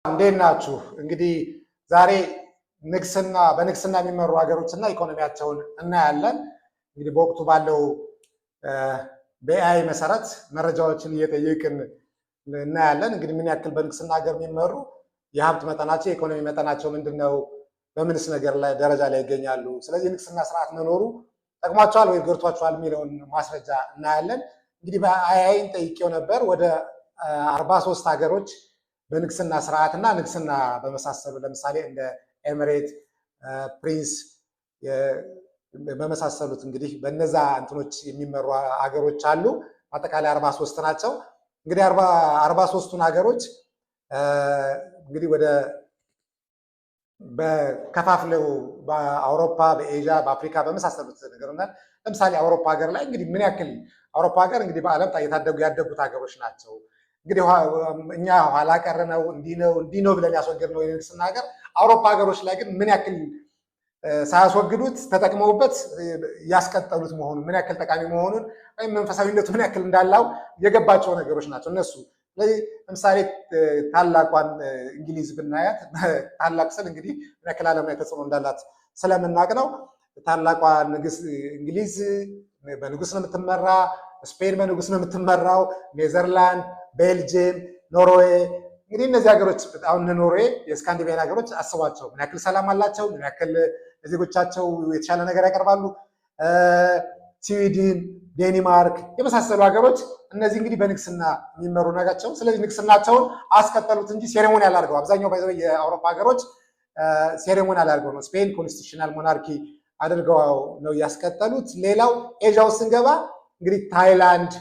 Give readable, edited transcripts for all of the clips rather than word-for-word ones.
እንዴት ናችሁ? እንግዲህ ዛሬ በንግስና የሚመሩ ሀገሮችና ኢኮኖሚያቸውን እናያለን። እንግዲህ በወቅቱ ባለው በኤአይ መሰረት መረጃዎችን እየጠየቅን እናያለን። እንግዲህ ምን ያክል በንግስና ሀገር የሚመሩ የሀብት መጠናቸው የኢኮኖሚ መጠናቸው ምንድነው? በምንስ ነገር ላይ ደረጃ ላይ ይገኛሉ? ስለዚህ የንግስና ስርዓት መኖሩ ጠቅሟቸዋል ወይም ጎድቷቸዋል የሚለውን ማስረጃ እናያለን። እንግዲህ በኤአይን ጠይቄው ነበር። ወደ 43 ሀገሮች በንግስና ስርዓት እና ንግስና በመሳሰሉ ለምሳሌ እንደ ኤሚሬት፣ ፕሪንስ በመሳሰሉት እንግዲህ በነዛ እንትኖች የሚመሩ ሀገሮች አሉ። አጠቃላይ 43 ናቸው። እንግዲህ 43ቱን ሀገሮች እንግዲህ ወደ በከፋፍለው በአውሮፓ፣ በኤዥያ፣ በአፍሪካ በመሳሰሉት ነገር እና ለምሳሌ አውሮፓ ሀገር ላይ እንግዲህ ምን ያክል አውሮፓ ሀገር እንግዲህ በዓለም ያደጉት ሀገሮች ናቸው። እንግዲህ እኛ ኋላ ቀር ነው እንዲህ ነው ብለን ያስወገድነው የንግስና ሀገር አውሮፓ ሀገሮች ላይ ግን ምን ያክል ሳያስወግዱት ተጠቅመውበት ያስቀጠሉት መሆኑን ምን ያክል ጠቃሚ መሆኑን ወይም መንፈሳዊነቱ ምን ያክል እንዳለው የገባቸው ነገሮች ናቸው እነሱ። ስለዚህ ለምሳሌ ታላቋን እንግሊዝ ብናያት ታላቅ ስል እንግዲህ ምን ያክል ዓለም ላይ ተጽዕኖ እንዳላት ስለምናውቅ ነው። ታላቋ ንግስት እንግሊዝ በንጉስ ነው የምትመራ። ስፔን በንጉስ ነው የምትመራው። ኔዘርላንድ፣ ቤልጅየም፣ ኖርዌይ እንግዲህ እነዚህ ሀገሮች አሁን ኖርዌይ የስካንዲኔቪያን ሀገሮች አስቧቸው ምን ያክል ሰላም አላቸው፣ ምን ያክል ለዜጎቻቸው የተሻለ ነገር ያቀርባሉ። ስዊድን፣ ዴንማርክ የመሳሰሉ ሀገሮች እነዚህ እንግዲህ በንግስና የሚመሩ ናቸው። ስለዚህ ንግስናቸውን አስቀጠሉት እንጂ ሴሬሞኒያል አድርገው አብዛኛው የአውሮፓ ሀገሮች ሴሬሞኒያል አድርገው ነው። ስፔን ኮንስቲቱሽናል ሞናርኪ አድርገው ነው ያስቀጠሉት። ሌላው ኤዥያ ውስጥ ስንገባ እንግዲህ ታይላንድ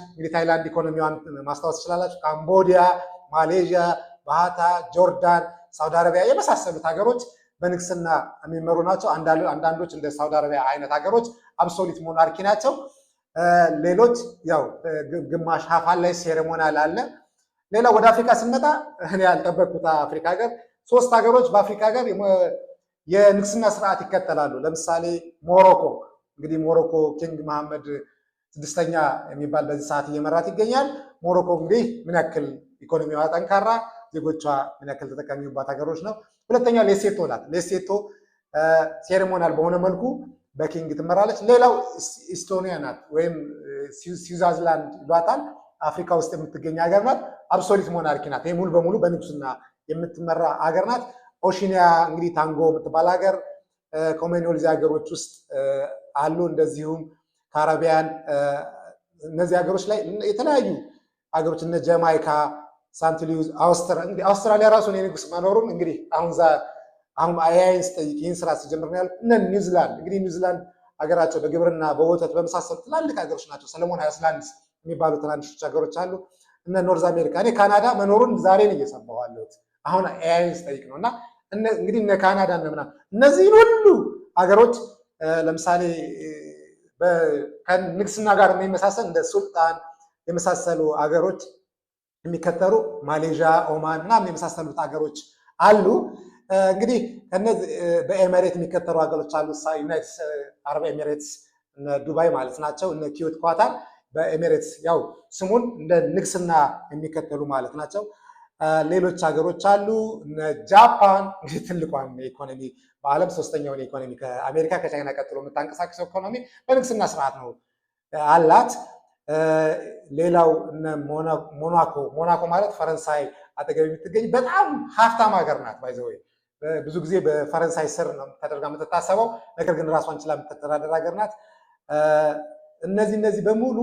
ኢኮኖሚዋን ማስታወስ ትችላላችሁ። ካምቦዲያ፣ ማሌዥያ፣ ባህታ፣ ጆርዳን፣ ሳውዲ አረቢያ የመሳሰሉት ሀገሮች በንግስና የሚመሩ ናቸው። አንዳንዶች እንደ ሳውዲ አረቢያ አይነት ሀገሮች አብሶሊት ሞናርኪ ናቸው። ሌሎች ያው ግማሽ ሀፋን ላይ ሴሬሞኒያል አለ። ሌላ ወደ አፍሪካ ስንመጣ እኔ ያልጠበቅኩት አፍሪካ ሀገር 3 ሀገሮች በአፍሪካ ሀገር የንግስና ስርዓት ይከተላሉ። ለምሳሌ ሞሮኮ እንግዲህ ሞሮኮ ኪንግ መሐመድ 6ኛ የሚባል በዚህ ሰዓት እየመራት ይገኛል። ሞሮኮ እንግዲህ ምን ያክል ኢኮኖሚዋ ጠንካራ ዜጎቿ ምን ያክል ተጠቃሚባት ሀገሮች ነው። ሁለተኛው ሌሴቶ ናት። ሌሴቶ ሴሬሞኒያል በሆነ መልኩ በኪንግ ትመራለች። ሌላው ኢስቶኒያ ናት ወይም ስዊዘርላንድ ይሏታል። አፍሪካ ውስጥ የምትገኝ ሀገር ናት። አብሶሊት ሞናርኪ ናት። ይህ ሙሉ በሙሉ በንጉስና የምትመራ ሀገር ናት። ኦሺኒያ እንግዲህ ታንጎ የምትባል ሀገር ኮመንዌልዝ ሀገሮች ውስጥ አሉ። እንደዚሁም ካረቢያን እነዚህ ሀገሮች ላይ የተለያዩ ሀገሮች እነ ጀማይካ፣ ሳንት ሉዊስ፣ አውስትራሊያ ራሱን የንጉስ መኖሩን እንግዲህ አሁን ኤአይን ስጠይቅ ይህን ስራ ሲጀምር ነው ያልኩት። እነ ኒውዚላንድ እንግዲህ ኒውዚላንድ ሀገራቸው በግብርና በወተት በመሳሰሉ ትላልቅ ሀገሮች ናቸው። ሰለሞን አይላንድስ የሚባሉ ትናንሾች ሀገሮች አሉ። እነ ኖርዝ አሜሪካ እኔ ካናዳ መኖሩን ዛሬ ነው እየሰማሁ ያለሁት አሁን ኤአይን ስጠይቅ ነው። እና እንግዲህ እነ ካናዳ ምናምን እነዚህን ሁሉ ሀገሮች ለምሳሌ ከንግስና ጋር የሚመሳሰል እንደ ሱልጣን የመሳሰሉ ሀገሮች የሚከተሉ ማሌዥያ፣ ኦማን ምናምን የመሳሰሉት ሀገሮች አሉ። እንግዲህ ከነዚህ በኤሚሬት የሚከተሉ ሀገሮች አሉ። ዩናይትድ አረብ ኤሚሬትስ እነ ዱባይ ማለት ናቸው። እነ ኩዌት፣ ኳታር በኤሚሬትስ ያው ስሙን እንደ ንግስና የሚከተሉ ማለት ናቸው። ሌሎች ሀገሮች አሉ። እነ ጃፓን እንግዲህ ትልቋን ኢኮኖሚ በዓለም 3ኛውን ኢኮኖሚ ከአሜሪካ ከቻይና ቀጥሎ የምታንቀሳቀሰው ኢኮኖሚ በንግስና ስርዓት ነው አላት። ሌላው እነ ሞናኮ ማለት ፈረንሳይ አጠገብ የምትገኝ በጣም ሀብታም ሀገር ናት። ባይዘወይ ብዙ ጊዜ በፈረንሳይ ስር ነው ተደርጋ የምትታሰበው፣ ነገር ግን ራሷን ችላ የምትተዳደር ሀገር ናት። እነዚህ በሙሉ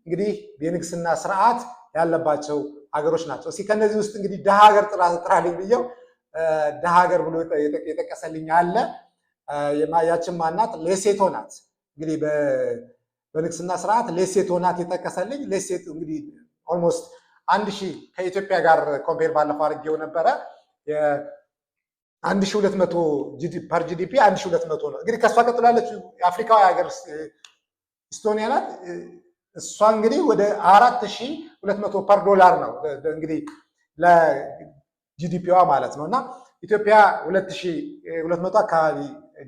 እንግዲህ የንግስና ስርዓት ያለባቸው ሀገሮች ናቸው። እስኪ ከነዚህ ውስጥ እንግዲህ ደሃ ሀገር ጥራልኝ ብየው ደሃ ሀገር ብሎ የጠቀሰልኝ አለ። ያችን ማናት? ሌሴቶ ናት። እንግዲህ በንግስና ስርዓት ሌሴቶ ናት የጠቀሰልኝ። ሌሴቶ እንግዲህ ኦልሞስት 1000 ከኢትዮጵያ ጋር ኮምፔር ባለፈው አድርጌው ነበረ 1200 ፐር ጂዲፒ 1200 ነው። እንግዲህ ከእሷ ቀጥሎ ያለችው የአፍሪካዊ ሀገር ኢስቶኒያ ናት። እሷ እንግዲህ ወደ 4200 ፐር ዶላር ነው እንግዲህ ለጂዲፒዋ ማለት ነው። እና ኢትዮጵያ 2200 አካባቢ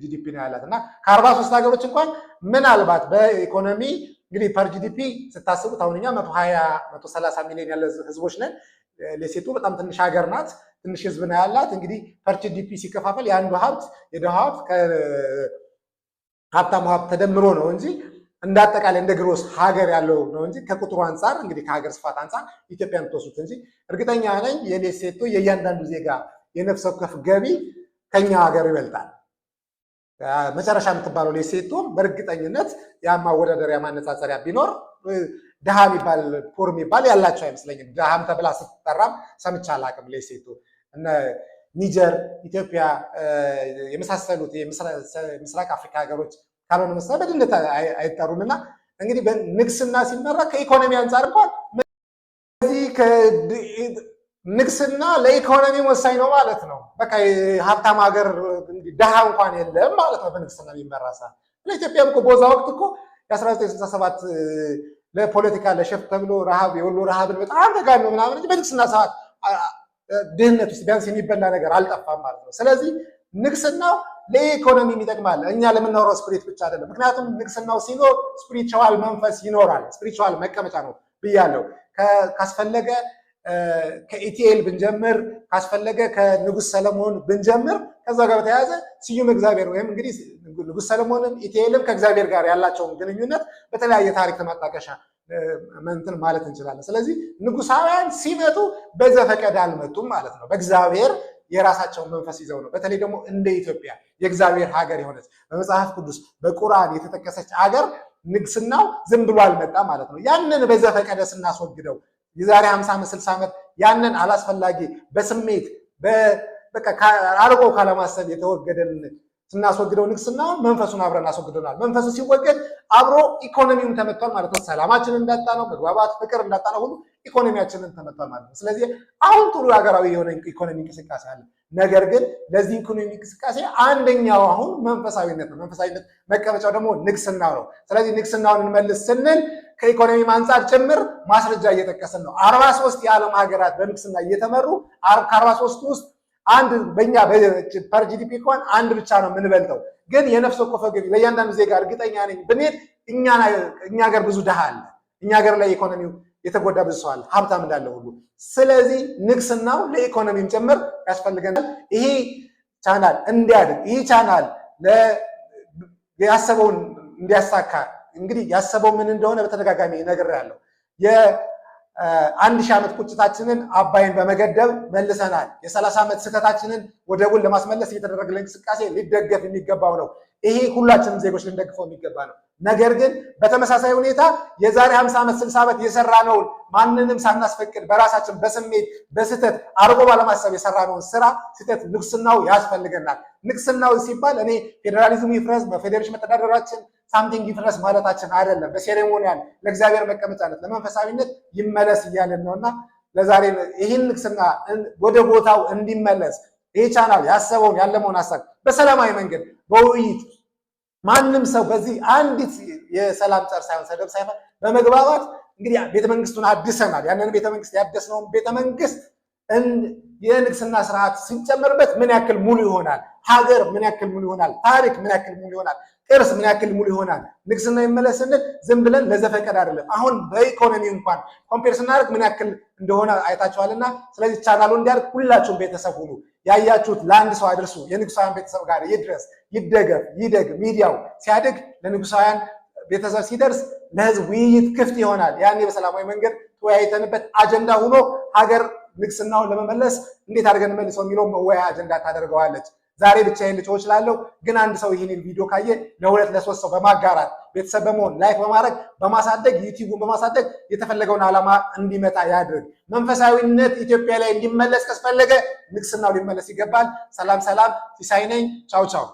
ጂዲፒ ነው ያላት እና ከ43 ሀገሮች እንኳን ምናልባት በኢኮኖሚ እንግዲህ ፐር ጂዲፒ ስታስቡት አሁን እኛ 120 130 ሚሊዮን ያለ ህዝቦች ነን። ሌሴቶ በጣም ትንሽ ሀገር ናት። ትንሽ ህዝብ ነው ያላት። እንግዲህ ፐር ጂዲፒ ሲከፋፈል የአንዱ ሀብት የደሃ ሀብት ከሀብታሙ ሀብት ተደምሮ ነው እንጂ እንዳጠቃላይ እንደ ግሮስ ሀገር ያለው ነው እንጂ ከቁጥሩ አንጻር እንግዲህ ከሀገር ስፋት አንጻር ኢትዮጵያ የምትወስዱት እንጂ እርግጠኛ ነኝ የሌሴቶ የእያንዳንዱ ዜጋ የነፍስ ወከፍ ገቢ ከኛ ሀገር ይበልጣል። መጨረሻ የምትባለው ሌሴቶም በእርግጠኝነት ማወዳደሪያ ማነጻጸሪያ ቢኖር ድሃ የሚባል ፖር የሚባል ያላቸው አይመስለኝም። ድሃም ተብላ ስትጠራም ሰምቼ አላውቅም። ሌሴቶ እነ ኒጀር፣ ኢትዮጵያ የመሳሰሉት የምስራቅ አፍሪካ ሀገሮች ካልሆነ መሰለኝ በድህነት አይጠሩም። እና እንግዲህ ንግስና ሲመራ ከኢኮኖሚ አንጻር እንኳን ንግስና ለኢኮኖሚ ወሳኝ ነው ማለት ነው። በቃ ሀብታም ሀገር ድሃ እንኳን የለም ማለት ነው በንግስና የሚመራ ሰዓት። ለኢትዮጵያም እኮ በዛ ወቅት እኮ የ1967 ለፖለቲካ ለሸፍት ተብሎ ረሃብ የወሎ ረሃብን በጣም ተጋኖ ምናምን እንጂ በንግስና ሰዓት ድህነት ውስጥ ቢያንስ የሚበላ ነገር አልጠፋም ማለት ነው። ስለዚህ ንግስናው ለኢኮኖሚ ይጠቅማል። እኛ ለምናወራው ስፒሪት ብቻ አይደለም። ምክንያቱም ንግስናው ሲኖር ስፒሪቹዋል መንፈስ ይኖራል። ስፒሪቹዋል መቀመጫ ነው ብያለሁ። ካስፈለገ ከኢቲኤል ብንጀምር ካስፈለገ ከንጉስ ሰለሞን ብንጀምር ከዛ ጋር በተያያዘ ስዩም እግዚአብሔር ወይም እንግዲህ ንጉስ ሰለሞንም ኢቲኤልም ከእግዚአብሔር ጋር ያላቸውን ግንኙነት በተለያየ ታሪክ ተማጣቀሻ እንትን ማለት እንችላለን። ስለዚህ ንጉሳውያን ሲመጡ በዘፈቀደ አልመጡም ማለት ነው። በእግዚአብሔር የራሳቸውን መንፈስ ይዘው ነው። በተለይ ደግሞ እንደ ኢትዮጵያ የእግዚአብሔር ሀገር የሆነች በመጽሐፍ ቅዱስ በቁርአን የተጠቀሰች ሀገር ንግስናው ዝም ብሎ አልመጣም ማለት ነው። ያንን በዘፈቀደ ስናስወግደው የዛሬ 50 ዓመት 60 ዓመት ያንን አላስፈላጊ በስሜት በቃ አርቆ ካለማሰብ የተወገደን ስናስወግደው ንግስናውን መንፈሱን አብረን አስወግደናል። መንፈሱ ሲወገድ አብሮ ኢኮኖሚውን ተመቷል ማለት ነው። ሰላማችንን እንዳጣ ነው፣ መግባባት ፍቅር እንዳጣ ነው ሁሉ ኢኮኖሚያችንን ተመቷል ማለት ነው። ስለዚህ አሁን ጥሩ ሀገራዊ የሆነ ኢኮኖሚ እንቅስቃሴ አለ። ነገር ግን ለዚህ ኢኮኖሚ እንቅስቃሴ አንደኛው አሁን መንፈሳዊነት ነው። መንፈሳዊነት መቀመጫው ደግሞ ንግስና ነው። ስለዚህ ንግስናውን እንመልስ ስንል ከኢኮኖሚ አንጻር ጭምር ማስረጃ እየጠቀስን ነው። 43 የዓለም ሀገራት በንግስና እየተመሩ ከ43 ውስጥ አንድ በእኛ ፐር ጂዲፒ እንኳን አንድ ብቻ ነው የምንበልጠው። ግን የነፍስ ወከፍ ገቢ ለእያንዳንዱ ዜጋ እርግጠኛ ነኝ ብንሄድ እኛ ሀገር ብዙ ድሃ አለ። እኛ ሀገር ላይ ኢኮኖሚው የተጎዳ ብዙ ሰው አለ፣ ሀብታም እንዳለ ሁሉ። ስለዚህ ንግስናው ለኢኮኖሚም ጭምር ያስፈልገናል። ይሄ ቻናል እንዲያድግ ይሄ ቻናል ያሰበውን እንዲያሳካ እንግዲህ ያሰበው ምን እንደሆነ በተደጋጋሚ ነግሬያለሁ። የ1000 ዓመት ቁጭታችንን አባይን በመገደብ መልሰናል። የ30 ዓመት ስህተታችንን ወደቡን ለማስመለስ እየተደረገ እንቅስቃሴ ሊደገፍ የሚገባው ነው። ይሄ ሁላችንም ዜጎች ልንደግፈው የሚገባ ነው። ነገር ግን በተመሳሳይ ሁኔታ የዛሬ 50 ዓመት 60 ዓመት የሰራነውን ማንንም ሳናስፈቅድ በራሳችን በስሜት በስህተት አርቆ ባለማሰብ የሰራነውን ስራ ስህተት ንግስናው ያስፈልገናል። ንግስናው ሲባል እኔ ፌዴራሊዝሙ ይፍረስ በፌዴሬሽን መተዳደራችን ሳምቲንግ ይፍረስ ማለታችን አይደለም። በሴሬሞኒያል ለእግዚአብሔር መቀመጫነት ለመንፈሳዊነት ይመለስ እያለን ነውና ለዛሬ ይህን ንግስና ወደ ቦታው እንዲመለስ ይህ ቻናል ያሰበውን ያለመውን ሀሳብ በሰላማዊ መንገድ በውይይት ማንም ሰው በዚህ አንዲት የሰላም ጸር ሳይሆን ሰደብ ሳይሆን በመግባባት እንግዲህ ቤተመንግስቱን አድሰናል። ያንን ቤተመንግስት ያደስነውን ቤተመንግስት የንግስና ስርዓት ሲጨመርበት ምን ያክል ሙሉ ይሆናል? ሀገር ምን ያክል ሙሉ ይሆናል? ታሪክ ምን ያክል ሙሉ ይሆናል? ቅርስ ምን ያክል ሙሉ ይሆናል? ንግስና ይመለስ ስንል ዝም ብለን ለዘፈቀድ አይደለም። አሁን በኢኮኖሚ እንኳን ኮምፔር ስናደርግ ምን ያክል እንደሆነ አይታችኋልና፣ ስለዚህ ቻናሉ እንዲያድግ ሁላችሁም ቤተሰብ ሁሉ ያያችሁት ለአንድ ሰው አድርሱ። የንጉሳውያን ቤተሰብ ጋር ይድረስ፣ ይደገፍ፣ ይደግ። ሚዲያው ሲያድግ ለንጉሳውያን ቤተሰብ ሲደርስ ለህዝብ ውይይት ክፍት ይሆናል። ያኔ በሰላማዊ መንገድ ተወያይተንበት አጀንዳ ሆኖ ሀገር ንግስናውን ለመመለስ እንዴት አድርገን መልሰው የሚለው መወያያ አጀንዳ ታደርገዋለች። ዛሬ ብቻዬን ልጮህ እችላለሁ፣ ግን አንድ ሰው ይህንን ቪዲዮ ካየ ለ2 ለ3 ሰው በማጋራት ቤተሰብ በመሆን ላይክ በማድረግ በማሳደግ ዩቲዩብን በማሳደግ የተፈለገውን ዓላማ እንዲመጣ ያድርግ። መንፈሳዊነት ኢትዮጵያ ላይ እንዲመለስ ካስፈለገ ንግስናው ሊመለስ ይገባል። ሰላም ሰላም። ሲሳይ ነኝ። ቻው ቻው።